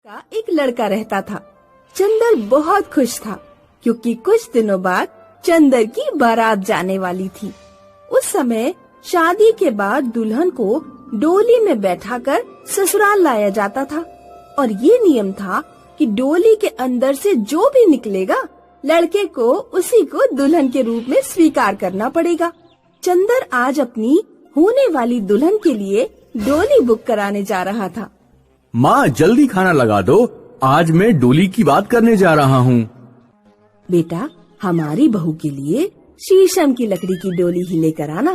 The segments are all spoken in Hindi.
का एक लड़का रहता था। चंदर बहुत खुश था क्योंकि कुछ दिनों बाद चंदर की बारात जाने वाली थी। उस समय शादी के बाद दुल्हन को डोली में बैठाकर ससुराल लाया जाता था और ये नियम था कि डोली के अंदर से जो भी निकलेगा लड़के को उसी को दुल्हन के रूप में स्वीकार करना पड़ेगा। चंदर आज अपनी होने वाली दुल्हन के लिए डोली बुक कराने जा रहा था। माँ जल्दी खाना लगा दो, आज मैं डोली की बात करने जा रहा हूँ। बेटा हमारी बहू के लिए शीशम की लकड़ी की डोली ही लेकर आना।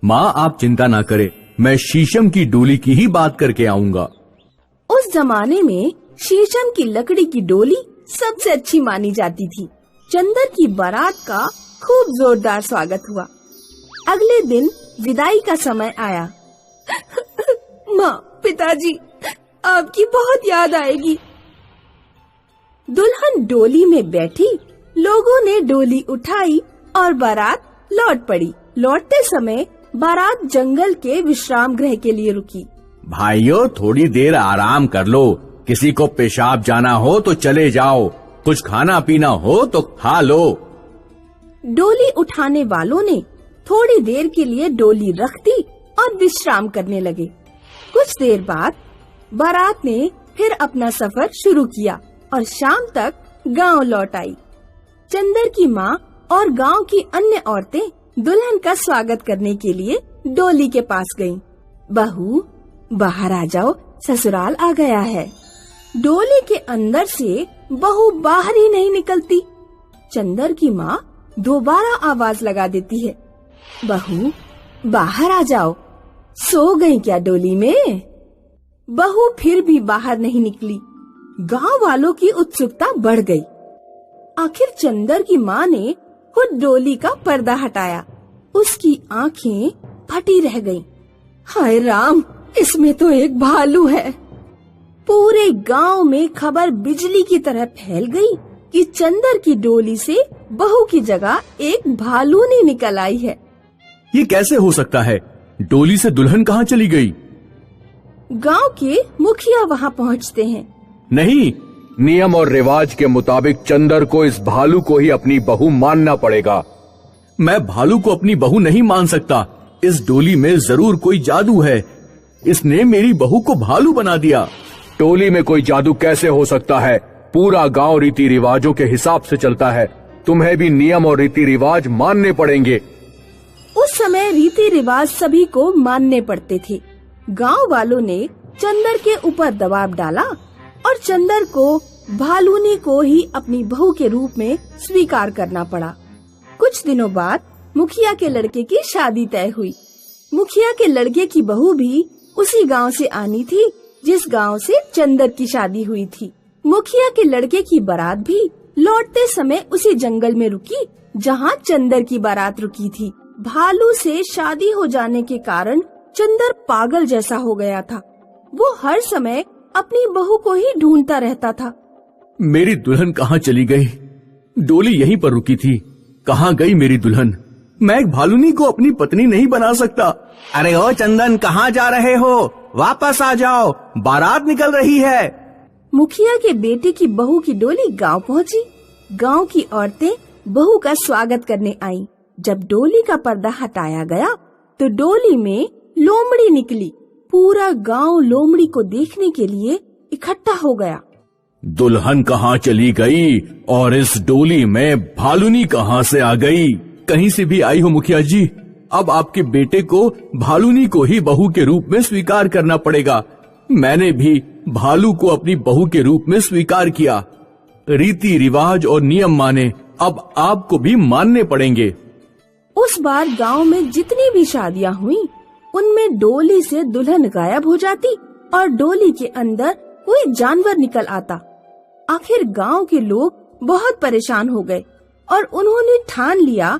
माँ आप चिंता ना करें, मैं शीशम की डोली की ही बात करके आऊँगा। उस जमाने में शीशम की लकड़ी की डोली सबसे अच्छी मानी जाती थी। चंदर की बारात का खूब जोरदार स्वागत हुआ। अगले दिन विदाई का समय आया। माँ पिताजी आपकी बहुत याद आएगी। दुल्हन डोली में बैठी, लोगों ने डोली उठाई और बारात लौट पड़ी। लौटते समय बारात जंगल के विश्राम गृह के लिए रुकी। भाइयों थोड़ी देर आराम कर लो, किसी को पेशाब जाना हो तो चले जाओ, कुछ खाना पीना हो तो खा लो। डोली उठाने वालों ने थोड़ी देर के लिए डोली रख दी और विश्राम करने लगे। कुछ देर बाद बारात ने फिर अपना सफर शुरू किया और शाम तक गांव लौट आई। चंदर की माँ और गांव की अन्य औरतें दुल्हन का स्वागत करने के लिए डोली के पास गईं। बहू बाहर आ जाओ, ससुराल आ गया है। डोली के अंदर से बहू बाहर ही नहीं निकलती। चंदर की माँ दोबारा आवाज लगा देती है, बहू बाहर आ जाओ, सो गई क्या डोली में? बहू फिर भी बाहर नहीं निकली। गांव वालों की उत्सुकता बढ़ गई। आखिर चंदर की माँ ने खुद डोली का पर्दा हटाया। उसकी आंखें फटी रह गईं। हाय राम, इसमें तो एक भालू है। पूरे गांव में खबर बिजली की तरह फैल गई कि चंदर की डोली से बहू की जगह एक भालूनी निकल आई है। ये कैसे हो सकता है? डोली से दुल्हन कहाँ चली गई? गांव के मुखिया वहां पहुंचते हैं। नहीं, नियम और रिवाज के मुताबिक चंदर को इस भालू को ही अपनी बहू मानना पड़ेगा। मैं भालू को अपनी बहू नहीं मान सकता। इस डोली में जरूर कोई जादू है, इसने मेरी बहू को भालू बना दिया। डोली में कोई जादू कैसे हो सकता है? पूरा गांव रीति रिवाजों के हिसाब से चलता है, तुम्हें भी नियम और रीति रिवाज मानने पड़ेंगे। उस समय रीति रिवाज सभी को मानने पड़ते थे। गांव वालों ने चंदर के ऊपर दबाव डाला और चंदर को भालूनी को ही अपनी बहू के रूप में स्वीकार करना पड़ा। कुछ दिनों बाद मुखिया के लड़के की शादी तय हुई। मुखिया के लड़के की बहू भी उसी गांव से आनी थी जिस गांव से चंदर की शादी हुई थी। मुखिया के लड़के की बारात भी लौटते समय उसी जंगल में रुकी जहां चंदर की बारात रुकी थी। भालू से शादी हो जाने के कारण चंदर पागल जैसा हो गया था। वो हर समय अपनी बहू को ही ढूंढता रहता था। मेरी दुल्हन कहाँ चली गई? डोली यहीं पर रुकी थी, कहाँ गई मेरी दुल्हन? मैं एक भालूनी को अपनी पत्नी नहीं बना सकता। अरे ओ चंदन, कहाँ जा रहे हो? वापस आ जाओ, बारात निकल रही है। मुखिया के बेटे की बहू की डोली गांव पहुंची। गांव की औरतें बहू का स्वागत करने आईं। जब डोली का पर्दा हटाया गया तो डोली में लोमड़ी निकली। पूरा गांव लोमड़ी को देखने के लिए इकट्ठा हो गया। दुल्हन कहाँ चली गई और इस डोली में भालूनी कहाँ से आ गई? कहीं से भी आई हो मुखिया जी, अब आपके बेटे को भालूनी को ही बहू के रूप में स्वीकार करना पड़ेगा। मैंने भी भालू को अपनी बहू के रूप में स्वीकार किया। रीति रिवाज और नियम माने, अब आपको भी मानने पड़ेंगे। उस बार गांव में जितनी भी शादियां हुई उनमें डोली से दुल्हन गायब हो जाती और डोली के अंदर कोई जानवर निकल आता। आखिर गांव के लोग बहुत परेशान हो गए और उन्होंने ठान लिया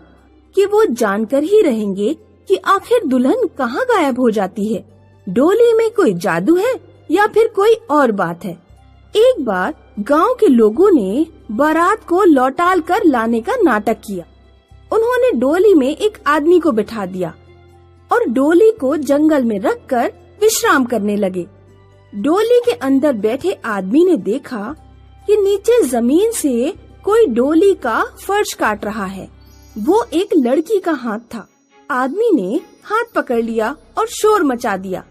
कि वो जानकर ही रहेंगे कि आखिर दुल्हन कहाँ गायब हो जाती है। डोली में कोई जादू है या फिर कोई और बात है। एक बार गांव के लोगों ने बारात को लौटाल कर लाने का नाटक किया। उन्होंने डोली में एक आदमी को बिठा दिया और डोली को जंगल में रखकर विश्राम करने लगे। डोली के अंदर बैठे आदमी ने देखा कि नीचे जमीन से कोई डोली का फर्श काट रहा है। वो एक लड़की का हाथ था। आदमी ने हाथ पकड़ लिया और शोर मचा दिया।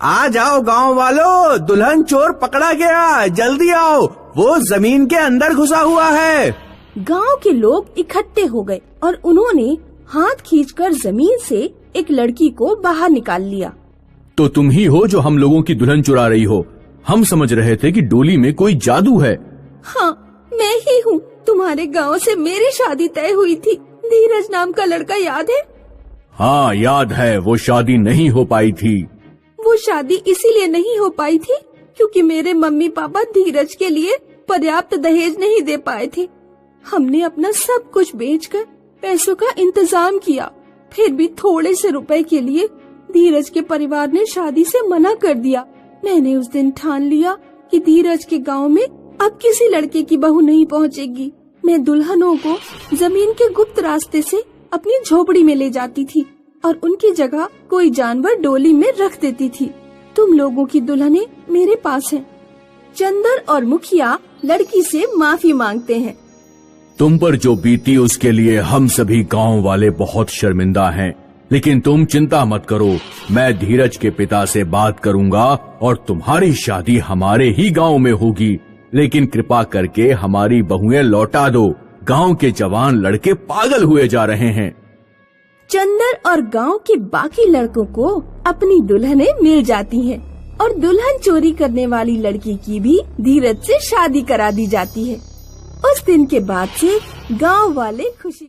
आ जाओ गांव वालों, दुल्हन चोर पकड़ा गया, जल्दी आओ, वो जमीन के अंदर घुसा हुआ है। गांव के लोग इकट्ठे हो गए और उन्होंने हाथ खींचकर जमीन से एक लड़की को बाहर निकाल लिया। तो तुम ही हो जो हम लोगों की दुल्हन चुरा रही हो। हम समझ रहे थे कि डोली में कोई जादू है। हाँ, मैं ही हूँ। तुम्हारे गांव से मेरी शादी तय हुई थी। धीरज नाम का लड़का याद है? हाँ याद है, वो शादी नहीं हो पाई थी। वो शादी इसीलिए नहीं हो पाई थी क्योंकि मेरे मम्मी पापा धीरज के लिए पर्याप्त दहेज नहीं दे पाए थे। हमने अपना सब कुछ बेचकर पैसों का इंतजाम किया, फिर भी थोड़े से रुपए के लिए धीरज के परिवार ने शादी से मना कर दिया। मैंने उस दिन ठान लिया कि धीरज के गांव में अब किसी लड़के की बहू नहीं पहुंचेगी। मैं दुल्हनों को जमीन के गुप्त रास्ते से अपनी झोपड़ी में ले जाती थी और उनकी जगह कोई जानवर डोली में रख देती थी। तुम लोगों की दुल्हनें मेरे पास हैं। चंदर और मुखिया लड़की से माफी मांगते हैं। तुम पर जो बीती उसके लिए हम सभी गांव वाले बहुत शर्मिंदा हैं, लेकिन तुम चिंता मत करो। मैं धीरज के पिता से बात करूंगा और तुम्हारी शादी हमारे ही गांव में होगी। लेकिन कृपा करके हमारी बहुएं लौटा दो। गांव के जवान लड़के पागल हुए जा रहे हैं। चंदर और गांव के बाकी लड़कों को अपनी दुल्हनें मिल जाती हैं और दुल्हन चोरी करने वाली लड़की की भी धीरज से शादी करा दी जाती है। उस दिन के बाद से गांव वाले खुशी